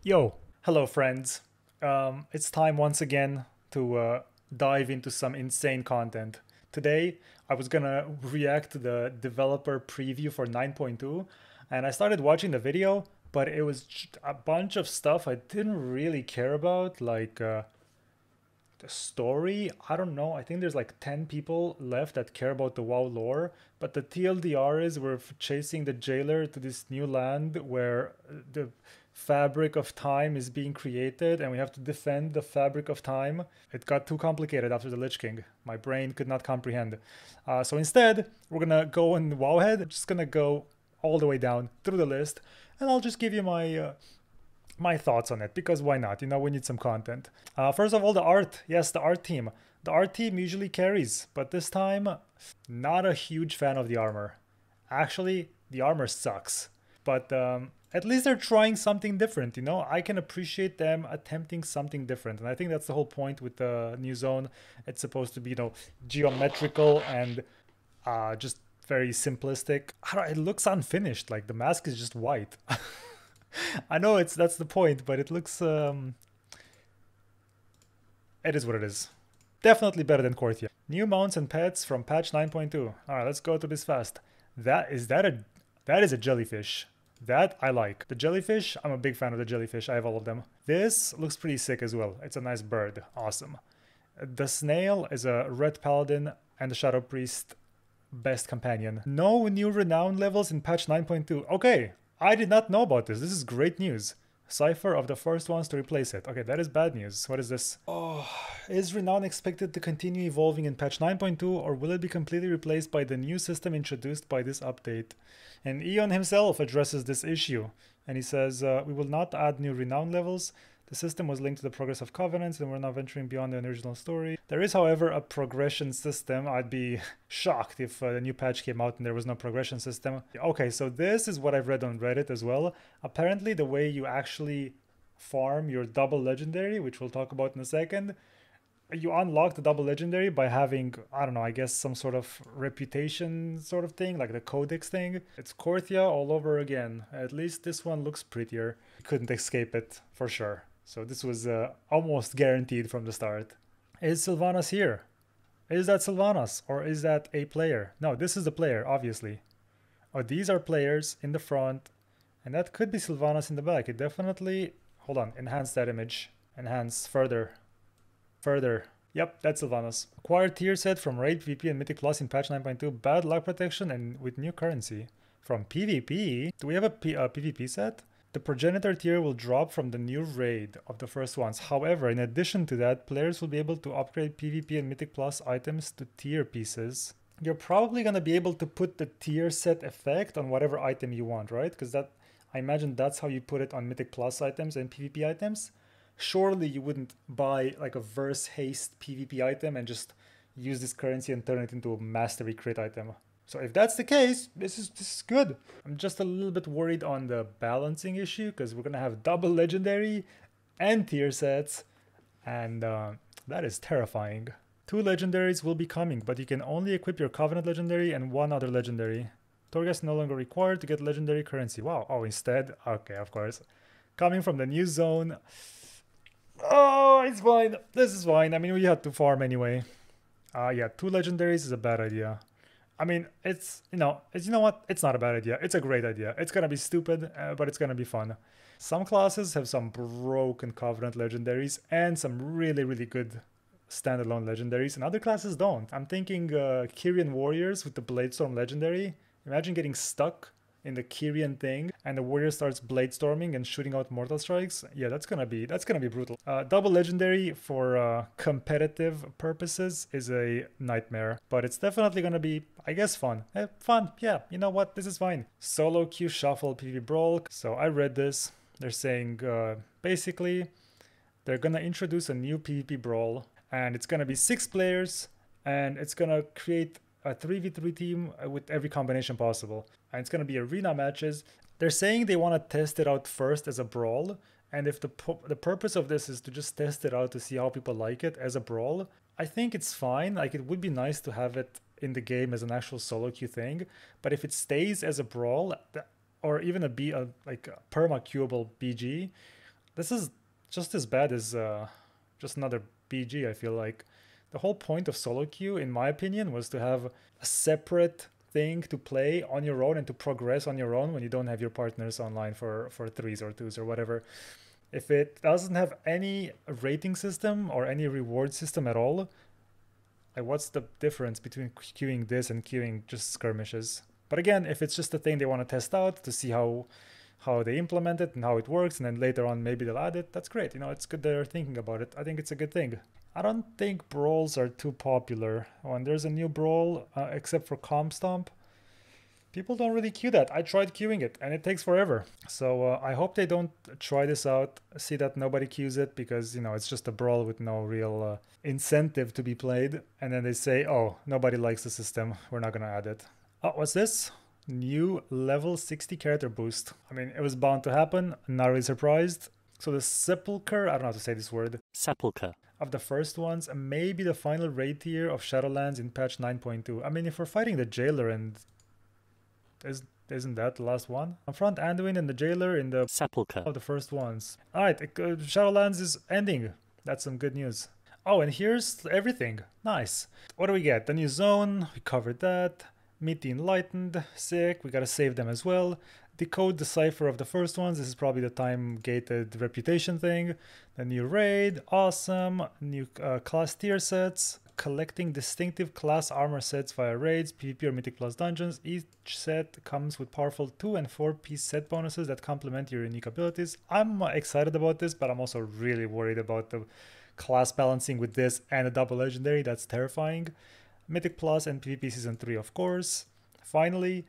Yo, hello friends. It's time once again to dive into some insane content. Today, I was gonna react to the developer preview for 9.2, and I started watching the video, but it was a bunch of stuff I didn't really care about, like the story. I don't know. I think there's like 10 people left that care about the WoW lore, but the TLDR is we're chasing the jailer to this new land where the fabric of time is being created and we have to defend the fabric of time. It got too complicated after the Lich King. My brain could not comprehend. So instead, we're gonna go in Wowhead. I'm just gonna go all the way down through the list, and I'll just give you my thoughts on it, because why not? We need some content. First of all, the art. Yes, the art team. The art team usually carries, but this time, not a huge fan of the armor. Actually, the armor sucks. But at least they're trying something different, I can appreciate them attempting something different. And I think that's the whole point with the new zone. It's supposed to be, geometrical and just very simplistic. I don't know, it looks unfinished. Like the mask is just white. I know that's the point, but it looks it is what it is. Definitely better than Korthia. New mounts and pets from patch 9.2. All right, let's go to this fast. That is a jellyfish. That I like. The jellyfish, I'm a big fan of the jellyfish. I have all of them. This looks pretty sick as well. It's a nice bird. Awesome. The snail is a red paladin and the shadow priest best companion. No new renown levels in patch 9.2. Okay, I did not know about this. This is great news. Cypher of the first ones to replace it. Okay, that is bad news. What is this? Oh, is Renown expected to continue evolving in patch 9.2, or will it be completely replaced by the new system introduced by this update? And Eon himself addresses this issue, and he says, we will not add new Renown levels. The system was linked to the progress of Covenants, and we're now venturing beyond the original story. There is, however, a progression system. I'd be shocked if the new patch came out and there was no progression system. Okay, so this is what I've read on Reddit as well. Apparently, the way you actually farm your double legendary, which we'll talk about in a second, you unlock the double legendary by having, I don't know, I guess some sort of reputation sort of thing, like the codex thing. It's Korthia all over again. At least this one looks prettier. Couldn't escape it for sure. So this was almost guaranteed from the start. Is Sylvanas here? Is that Sylvanas or is that a player? No, this is the player, obviously. Oh, these are players in the front, and that could be Sylvanas in the back. It definitely... Hold on, enhance that image. Enhance further. Further. Yep, that's Sylvanas. Acquired tier set from Raid, PvP, and Mythic Plus in patch 9.2. Bad luck protection and with new currency. From PvP? Do we have a PvP set? The progenitor tier will drop from the new raid of the first ones. However, in addition to that, players will be able to upgrade PvP and Mythic Plus items to tier pieces. You're probably going to be able to put the tier set effect on whatever item you want, right? Because that, I imagine that's how you put it on Mythic Plus items and PvP items. Surely you wouldn't buy like a verse haste PvP item and just use this currency and turn it into a mastery crit item. So if that's the case, this is good. I'm just a little bit worried on the balancing issue, because we're gonna have double legendary and tier sets, and that is terrifying. 2 legendaries will be coming, but you can only equip your Covenant legendary and 1 other legendary. Torghast no longer required to get legendary currency. Wow. Oh, instead? Okay, of course. Coming from the new zone. Oh, it's fine. This is fine. I mean, we had to farm anyway. Yeah, 2 legendaries is a bad idea. I mean, it's, you know what? It's not a bad idea. It's a great idea. It's gonna be stupid, but it's gonna be fun. Some classes have some broken Covenant legendaries and some really, really good standalone legendaries, and other classes don't. I'm thinking Kyrian Warriors with the Bladestorm legendary. Imagine getting stuck in the Kyrian thing and the warrior starts bladestorming and shooting out mortal strikes. Yeah, that's gonna be brutal. Double legendary for competitive purposes is a nightmare, but it's definitely gonna be, I guess, fun. Fun, yeah, you know what, this is fine. Solo queue shuffle PvP brawl. So I read this. They're saying basically they're gonna introduce a new PvP brawl, and it's gonna be 6 players, and it's gonna create a 3v3 team with every combination possible. And it's going to be arena matches. They're saying they want to test it out first as a brawl. And if the purpose of this is to just test it out to see how people like it as a brawl, I think it's fine. Like, it would be nice to have it in the game as an actual solo queue thing. But if it stays as a brawl, or even like a perma queuable BG, This is just as bad as just another BG, I feel like. The whole point of solo queue, in my opinion, was to have a separate thing to play on your own and to progress on your own when you don't have your partners online for threes or twos or whatever. If it doesn't have any rating system or any reward system at all, like what's the difference between queuing this and queuing just skirmishes? But again, if it's just a thing they want to test out to see how they implement it and how it works, and then later on maybe they'll add it, that's great. You know, it's good they're thinking about it. I think it's a good thing. I don't think brawls are too popular. When there's a new brawl, except for Comp Stomp, people don't really queue that. I tried queuing it and it takes forever. So I hope they don't try this out, see that nobody queues it because, you know, it's just a brawl with no real incentive to be played. And then they say, oh, nobody likes the system, we're not going to add it. Oh, what's this? New level 60 character boost. I mean, it was bound to happen. Not really surprised. So the sepulcher, I don't know how to say this word. Sepulcher. Of the first ones, maybe the final raid tier of Shadowlands in patch 9.2. I mean, if we're fighting the jailer and isn't that the last one? On front Anduin and the jailer in the sepulcher of the first ones. Alright, Shadowlands is ending. That's some good news. Oh, and here's everything. Nice. What do we get? The new zone, we covered that. Meet the Enlightened, sick. We gotta save them as well. Decode the cipher of the first ones. This is probably the time-gated reputation thing. The new raid, awesome. New class tier sets. Collecting distinctive class armor sets via raids, PvP or Mythic Plus dungeons. Each set comes with powerful 2 and 4 piece set bonuses that complement your unique abilities. I'm excited about this, but I'm also really worried about the class balancing with this and a double legendary. That's terrifying. Mythic Plus and PvP Season 3, of course. Finally,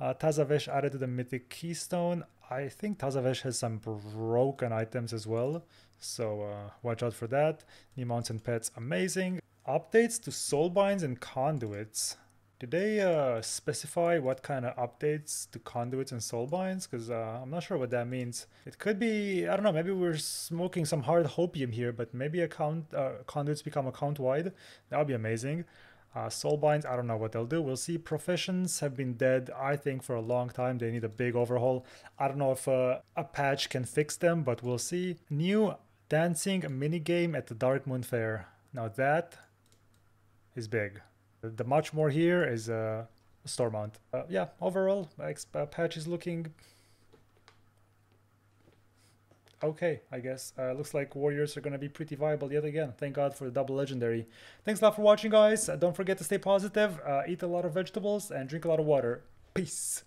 Tazavesh added to the Mythic Keystone. I think Tazavesh has some broken items as well, so watch out for that. New mounts and pets, amazing. Updates to soulbinds and conduits. Did they specify what kind of updates to conduits and soulbinds? Because I'm not sure what that means. It could be, I don't know, maybe we're smoking some hard hopium here, but maybe conduits become account-wide. That would be amazing. Soulbinds, I don't know what they'll do. We'll see. Professions have been dead, I think, for a long time. They need a big overhaul. I don't know if a patch can fix them, but we'll see. New dancing minigame at the Dark Moon Fair. Now that is big. The much more here is Stormount. Yeah, overall, patch is looking okay, I guess. Looks like warriors are going to be pretty viable yet again. Thank God for the double legendary. Thanks a lot for watching, guys. Don't forget to stay positive, eat a lot of vegetables, and drink a lot of water. Peace.